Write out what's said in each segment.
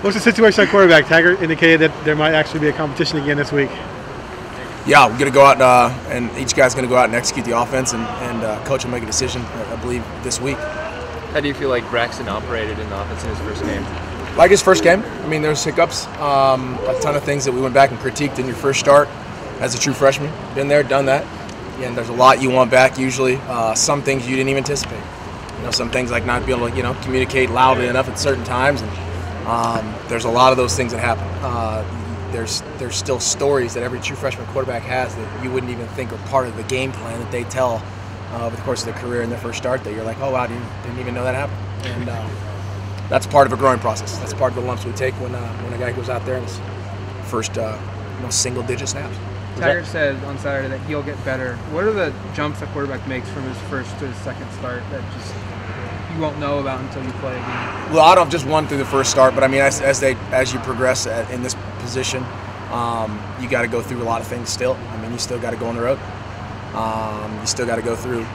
What's the situation at quarterback? Taggart indicated that there might actually be a competition again this week. Yeah, we're going to go out and each guy's going to go out and execute the offense, and coach will make a decision, I believe, this week. How do you feel like Braxton operated in the offense in his first game? Like his first game. I mean, there's hiccups, a ton of things that we went back and critiqued in your first start as a true freshman. Been there, done that. And there's a lot you want back usually. Some things you didn't even anticipate. You know, some things like not being able to, communicate loudly enough at certain times. And there's a lot of those things that happen. There's still stories that every true freshman quarterback has that you wouldn't even think are part of the game plan that they tell over the course of their career in their first start, that you're like, oh wow, didn't even know that happened. And that's part of a growing process. That's part of the lumps we take when a guy goes out there in his first single-digit snaps. Taggart said on Saturday that he'll get better. What are the jumps the quarterback makes from his first to his second start that just you won't know about until you play again? Well, I don't just one through the first start, but I mean, as you progress in this position, you got to go through a lot of things still. I mean, you still got to go on the road. You still got to go through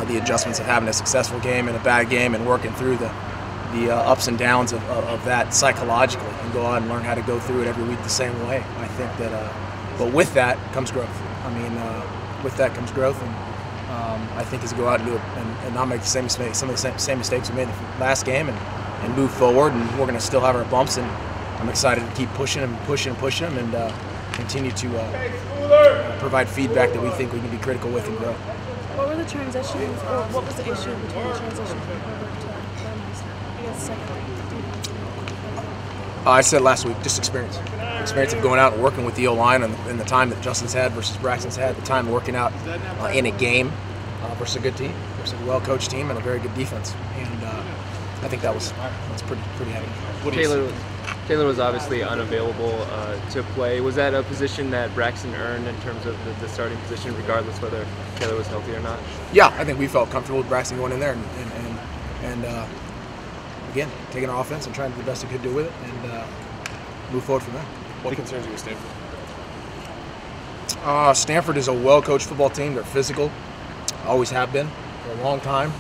the adjustments of having a successful game and a bad game, and working through the ups and downs of that psychologically, and go out and learn how to go through it every week the same way. I think that, but with that comes growth. I mean, with that comes growth, and I think is to go out and do it and not make the same mistakes, some of the same mistakes we made in the last game, and move forward. And we're going to still have our bumps, and I'm excited to keep pushing them, and continue to provide feedback that we think we can be critical with and grow. What were the transitions, or what was the issue between the transition from Herbert to I guess second? I said last week, just experience of going out and working with the O-line and the time that Justin's had versus Braxton's had, the time working out in a game versus a good team, versus a well-coached team and a very good defense. And I think that's pretty heavy. Taylor was obviously unavailable to play. Was that a position that Braxton earned in terms of the starting position, regardless whether Taylor was healthy or not? Yeah, I think we felt comfortable with Braxton going in there and again, taking our offense and trying to do the best we could do with it and move forward from there. What concerns you with Stanford? Stanford is a well-coached football team. They're physical, always have been for a long time.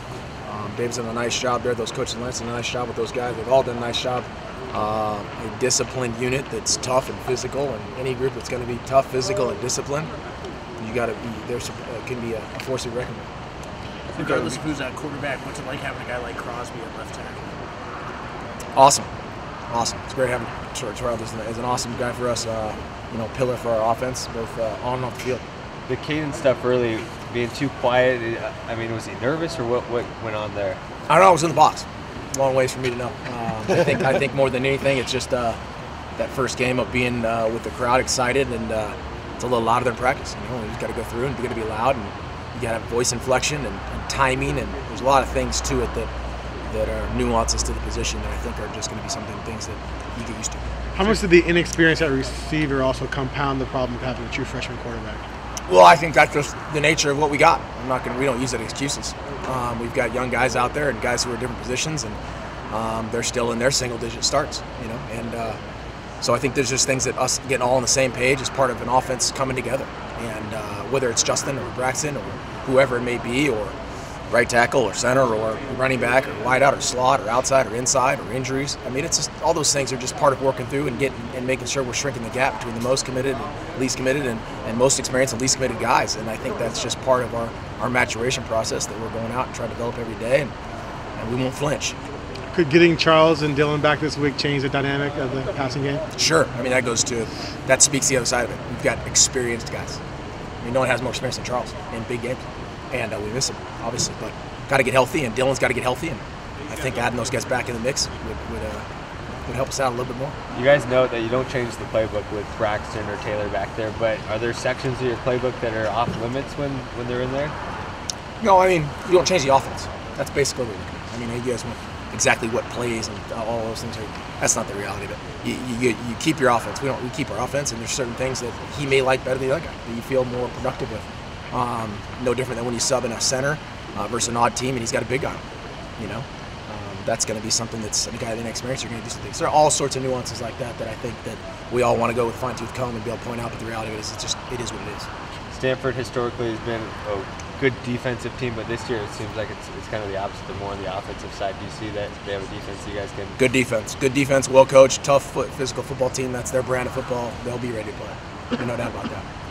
Dave's done a nice job there. Those coaches have done a nice job with those guys. They've all done a nice job. A disciplined unit that's tough and physical, and any group that's going to be tough, physical, and disciplined, you got to be there. Can be a force to be reckoned with. Regardless of who's at quarterback, what's it like having a guy like Crosby at left tackle? Awesome. It's great having Terrell as an awesome guy for us. Pillar for our offense, both on and off the field. The cadence stuff early, being too quiet. I mean, was he nervous, or what went on there? I don't know. I was in the box. Long ways for me to know. I think more than anything, it's just that first game of being with the crowd, excited, and it's a little louder than practice. You just got to go through, and you got to be loud, and you got to have voice inflection and timing, and there's a lot of things to it that are nuances to the position that I think are just going to be things that you get used to. How much did the inexperience at receiver also compound the problem of having a true freshman quarterback? Well, I think that's just the nature of what we got. We don't use it as excuses. We've got young guys out there and guys who are in different positions, and they're still in their single-digit starts, and so I think there's just things that us getting all on the same page is part of an offense coming together, and whether it's Justin or Braxton or whoever it may be, or right tackle or center or running back or wide out or slot or outside or inside or injuries. I mean, it's just all those things are just part of working through and making sure we're shrinking the gap between the most committed and least committed and most experienced and least committed guys. And I think that's just part of our maturation process that we're going out and trying to develop every day, and we won't flinch. Could getting Charles and Dylan back this week change the dynamic of the passing game? Sure. I mean, that speaks the other side of it. We've got experienced guys. I mean, no one has more experience than Charles in big games. And we miss him, obviously, but got to get healthy, and Dylan's got to get healthy, and I think adding those guys back in the mix would help us out a little bit more. You guys note that you don't change the playbook with Braxton or Taylor back there, but are there sections of your playbook that are off limits when they're in there? No, I mean, you don't change the offense. That's basically what we're looking at. I mean, you guys want exactly what plays and all those things. That's not the reality of it. You keep your offense. We keep our offense, and there's certain things that he may like better than the other guy that you feel more productive with. No different than when you sub in a center versus an odd team and he's got a big guy. That's going to be something that's the guy with inexperience. You're going to do some things. There are all sorts of nuances like that I think that we all want to go with fine-tooth comb and be able to point out. But the reality of it is, it is what it is. Stanford historically has been a good defensive team, but this year it seems like it's kind of the opposite. They're more on the offensive side. Do you see that they have a defense you guys can? Good defense, well coached, tough, physical football team. That's their brand of football. They'll be ready to play. There's no doubt about that.